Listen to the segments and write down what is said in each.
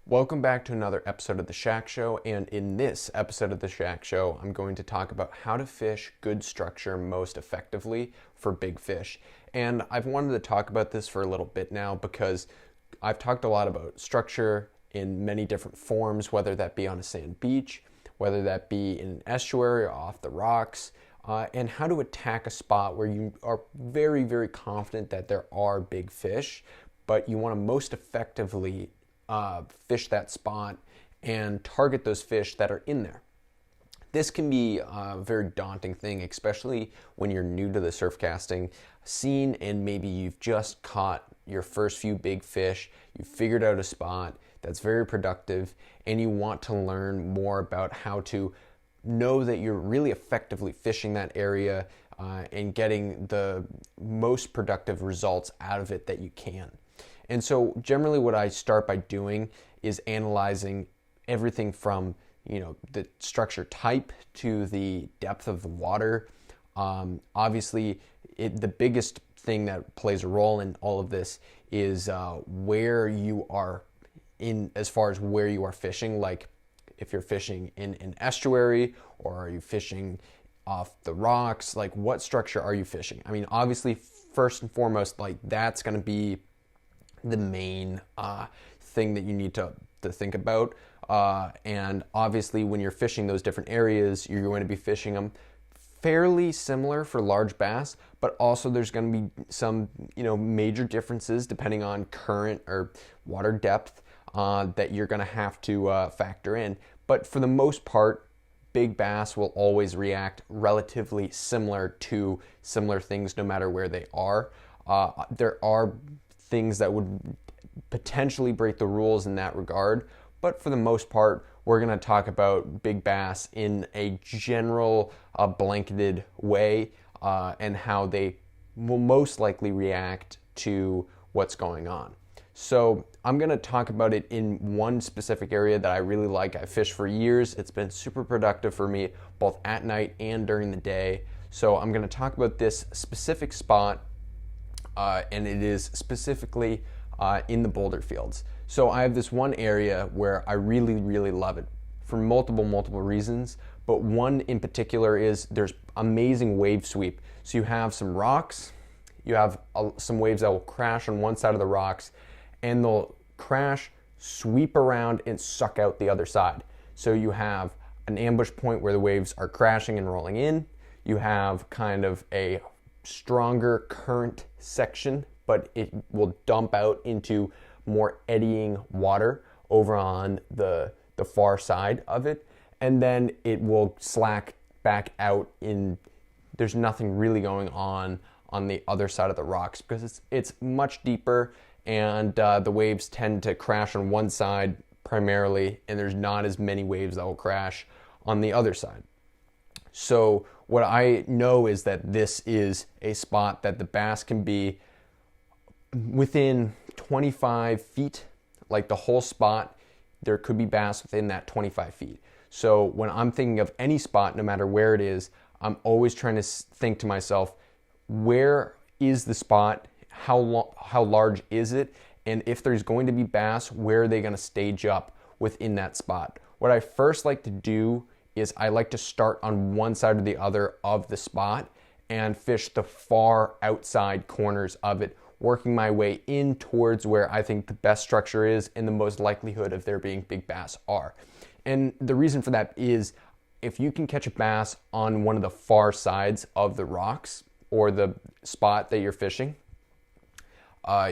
Welcome back to another episode of The Shack Show, and in this episode of The Shack Show, I'm going to talk about how to fish good structure most effectively for big fish. And I've wanted to talk about this for a little bit now because I've talked a lot about structure in many different forms, whether that be on a sand beach, whether that be in an estuary or off the rocks, and how to attack a spot where you are very, very confident that there are big fish, but you want to most effectively fish that spot and target those fish that are in there. This can be a very daunting thing, especially when you're new to the surf casting scene and maybe you've just caught your first few big fish, you've figured out a spot that's very productive, and you want to learn more about how to know that you're really effectively fishing that area and getting the most productive results out of it that you can. And so generally what I start by doing is analyzing everything from, the structure type to the depth of the water. Obviously, the biggest thing that plays a role in all of this is where you are in, as far as where you are fishing. Like if you're fishing in an estuary or are you fishing off the rocks, like what structure are you fishing? I mean, obviously, first and foremost, like that's going to be the main thing that you need to think about. And obviously when you're fishing those different areas, you're going to be fishing them fairly similar for large bass, but also there's going to be some, major differences depending on current or water depth that you're going to have to factor in. But for the most part, big bass will always react relatively similar to similar things no matter where they are. There are things that would potentially break the rules in that regard, but for the most part, we're going to talk about big bass in a general blanketed way and how they will most likely react to what's going on. So I'm going to talk about it in one specific area that I really like. I fished for years. It's been super productive for me both at night and during the day. So I'm going to talk about this specific spot and it is specifically in the boulder fields. So I have this one area where I really, really love it for multiple reasons, but one in particular is there's amazing wave sweep. So you have some rocks, you have some waves that will crash on one side of the rocks, and they'll crash, sweep around, and suck out the other side. So you have an ambush point where the waves are crashing and rolling in. You have kind of a stronger current section, but it will dump out into more eddying water over on the far side of it, and then it will slack back out in, there's nothing really going on the other side of the rocks because it's much deeper, and the waves tend to crash on one side primarily, and there's not as many waves that will crash on the other side. So what I know is that this is a spot that the bass can be within 25 feet, like the whole spot, there could be bass within that 25 feet. So when I'm thinking of any spot, no matter where it is, I'm always trying to think to myself, where is the spot? How large is it? And if there's going to be bass, where are they going to stage up within that spot? What I first like to do is I like to start on one side or the other of the spot and fish the far outside corners of it, working my way in towards where I think the best structure is and the most likelihood of there being big bass are. And the reason for that is if you can catch a bass on one of the far sides of the rocks or the spot that you're fishing,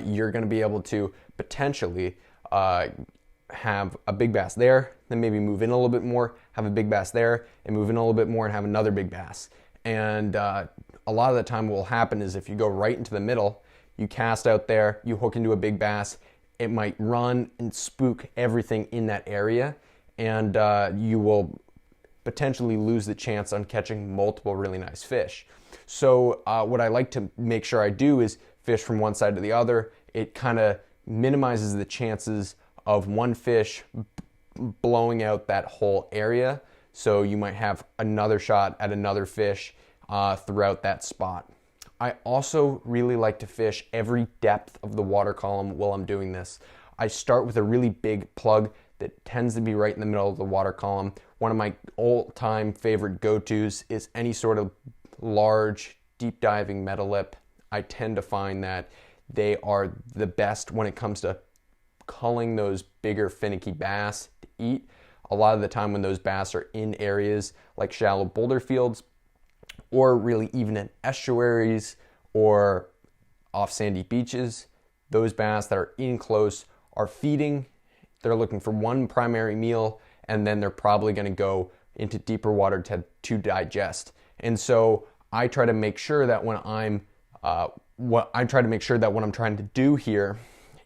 you're going to be able to potentially have a big bass there, then maybe move in a little bit more, have a big bass there, and move in a little bit more and have another big bass. And a lot of the time what will happen is if you go right into the middle, you cast out there, you hook into a big bass, it might run and spook everything in that area, and you will potentially lose the chance on catching multiple really nice fish. So what I like to make sure I do is fish from one side to the other. It kind of minimizes the chances of one fish blowing out that whole area. So you might have another shot at another fish throughout that spot. I also really like to fish every depth of the water column while I'm doing this. I start with a really big plug that tends to be right in the middle of the water column. One of my all-time favorite go-tos is any sort of large, deep diving metal lip. I tend to find that they are the best when it comes to culling those bigger finicky bass to eat. A lot of the time when those bass are in areas like shallow boulder fields, or really even in estuaries or off sandy beaches, those bass that are in close are feeding. They're looking for one primary meal, and then they're probably going to go into deeper water to digest. And so I try to make sure that when what I'm trying to do here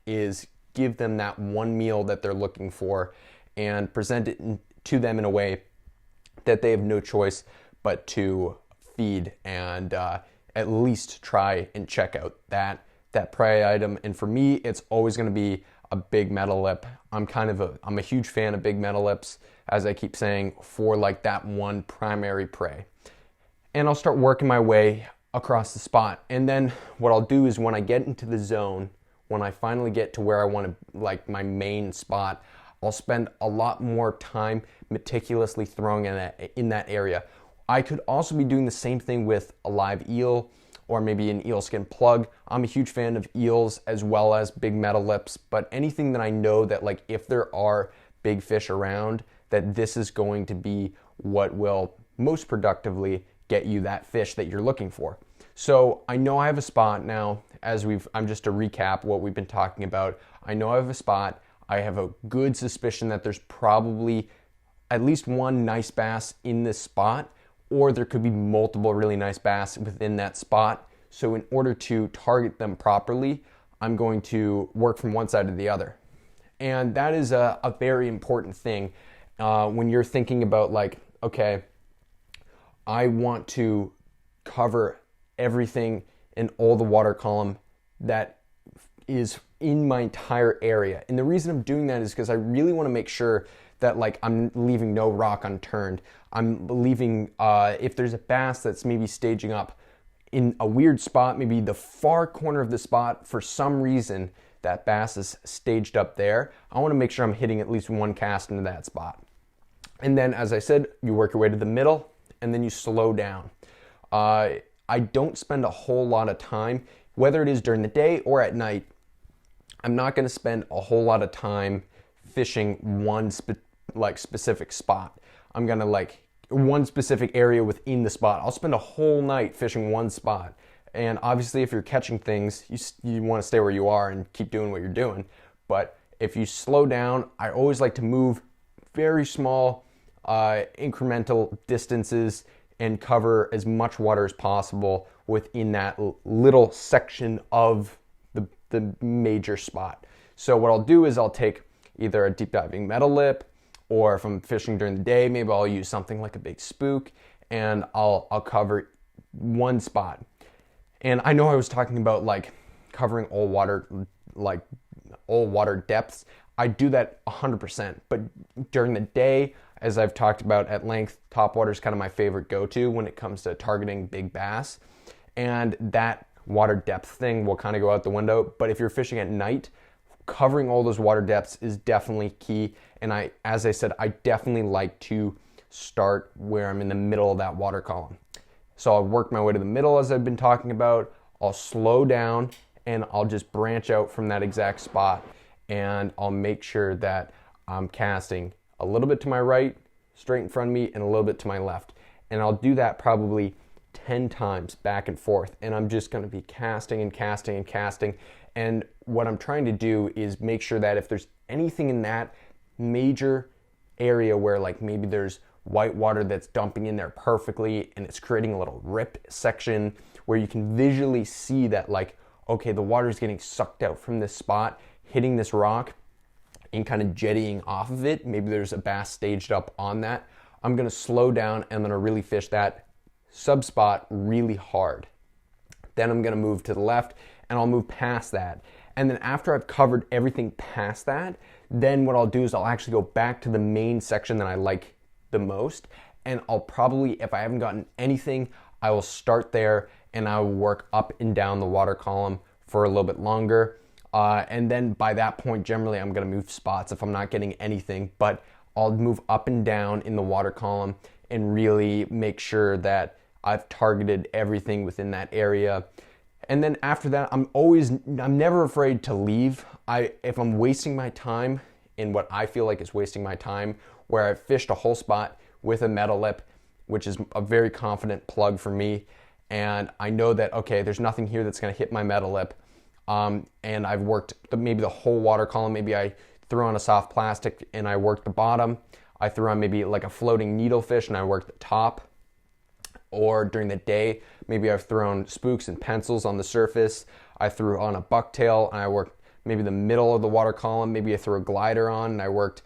is give them that one meal that they're looking for and present it to them in a way that they have no choice but to feed and at least try and check out that prey item. And for me, it's always going to be a big metal lip. I'm a huge fan of big metal lips, as I keep saying, for like that one primary prey. And I'll start working my way across the spot. And then what I'll do is when I get into the zone, when I finally get to where I want to, like my main spot, I'll spend a lot more time meticulously throwing in that area. I could also be doing the same thing with a live eel or maybe an eel skin plug. I'm a huge fan of eels as well as big metal lips, but anything that I know that like if there are big fish around, that this is going to be what will most productively get you that fish that you're looking for. So I know I have a spot now, I'm just to recap what we've been talking about. I know I have a spot. I have a good suspicion that there's probably at least one nice bass in this spot, or there could be multiple really nice bass within that spot. So in order to target them properly, I'm going to work from one side to the other. And that is a very important thing when you're thinking about like, okay, I want to cover everything in all the water column that is in my entire area. And the reason I'm doing that is because I really want to make sure that like I'm leaving no rock unturned. I'm leaving, if there's a bass that's maybe staging up in a weird spot, maybe the far corner of the spot, for some reason that bass is staged up there, I want to make sure I'm hitting at least one cast into that spot. And then, as I said, you work your way to the middle and then you slow down. I don't spend a whole lot of time, whether it is during the day or at night. I'm not going to spend a whole lot of time fishing one specific spot. I'm going to like one specific area within the spot. I'll spend a whole night fishing one spot. And obviously if you're catching things, you want to stay where you are and keep doing what you're doing. But if you slow down, I always like to move very small incremental distances and cover as much water as possible within that little section of the major spot. So what I'll do is I'll take either a deep diving metal lip, or if I'm fishing during the day, maybe I'll use something like a big spook, and I'll cover one spot. And I know I was talking about like covering all water depths. I do that 100%, but during the day, as I've talked about at length, topwater is kind of my favorite go-to when it comes to targeting big bass. And that water depth thing will kind of go out the window. But if you're fishing at night, covering all those water depths is definitely key. And as I said, I definitely like to start where I'm in the middle of that water column. So I'll work my way to the middle as I've been talking about. I'll slow down and I'll just branch out from that exact spot. And I'll make sure that I'm casting a little bit to my right, straight in front of me, and a little bit to my left. And I'll do that probably 10 times back and forth. And I'm just going to be casting and casting and casting. And what I'm trying to do is make sure that if there's anything in that major area where like maybe there's white water that's dumping in there perfectly and it's creating a little rip section where you can visually see that like, okay, the water is getting sucked out from this spot, hitting this rock and kind of jettying off of it. Maybe there's a bass staged up on that. I'm going to slow down and I'm going to really fish that sub spot really hard. Then I'm going to move to the left and I'll move past that. And then after I've covered everything past that, then what I'll do is I'll actually go back to the main section that I like the most. And I'll probably, if I haven't gotten anything, I will start there and I will work up and down the water column for a little bit longer. And then by that point, generally I'm gonna move spots if I'm not getting anything, but I'll move up and down in the water column and really make sure that I've targeted everything within that area. And then after that, I'm never afraid to leave. If I'm wasting my time in what I feel like is wasting my time, where I've fished a whole spot with a metal lip, which is a very confident plug for me, and I know that, okay, there's nothing here that's gonna hit my metal lip, and I've worked maybe the whole water column. Maybe I threw on a soft plastic and I worked the bottom. I threw on maybe like a floating needlefish and I worked the top. Or during the day, maybe I've thrown spooks and pencils on the surface. I threw on a bucktail and I worked maybe the middle of the water column. Maybe I threw a glider on and I worked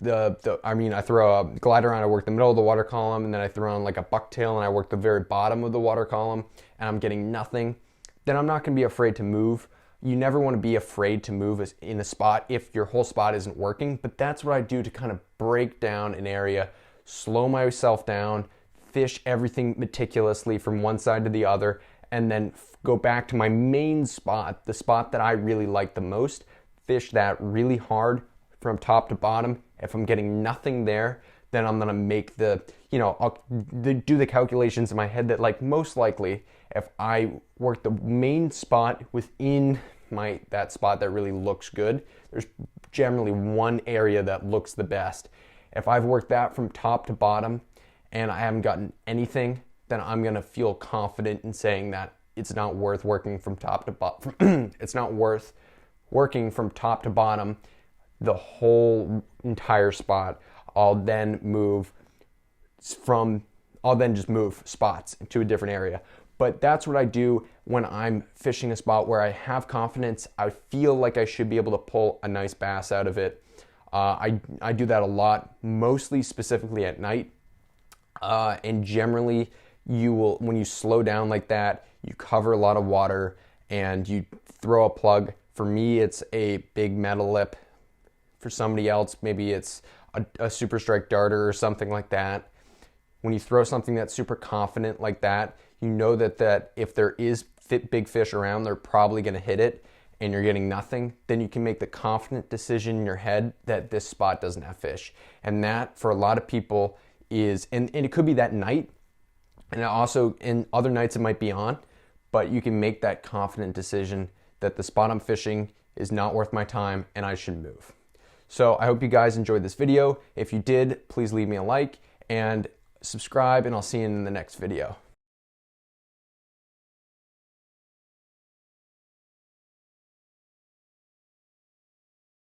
I throw a glider on, I worked the middle of the water column, and then I throw on like a bucktail and I worked the very bottom of the water column, and I'm getting nothing. Then I'm not gonna be afraid to move. You never wanna be afraid to move in a spot if your whole spot isn't working, but that's what I do to kind of break down an area, slow myself down, fish everything meticulously from one side to the other, and then go back to my main spot, the spot that I really like the most, fish that really hard from top to bottom. If I'm getting nothing there, then I'm gonna make I'll do the calculations in my head that, like, most likely if I work the main spot within that spot that really looks good, there's generally one area that looks the best. If I've worked that from top to bottom and I haven't gotten anything, then I'm gonna feel confident in saying that it's not worth working from top to bottom. It's not worth working from top to bottom the whole entire spot. I'll then just move spots to a different area. But that's what I do when I'm fishing a spot where I have confidence. I feel like I should be able to pull a nice bass out of it. I do that a lot, mostly specifically at night. And generally, when you slow down like that, you cover a lot of water and you throw a plug. For me, it's a big metal lip. For somebody else, maybe it's a Super Strike darter or something like that. When you throw something that's super confident like that, you know that if there is big fish around, they're probably going to hit it, and you're getting nothing. Then you can make the confident decision in your head that this spot doesn't have fish. And that, for a lot of people, and it could be that night, and also in other nights it might be on, but you can make that confident decision that the spot I'm fishing is not worth my time and I should move. So I hope you guys enjoyed this video. If you did, please leave me a like and subscribe, and I'll see you in the next video.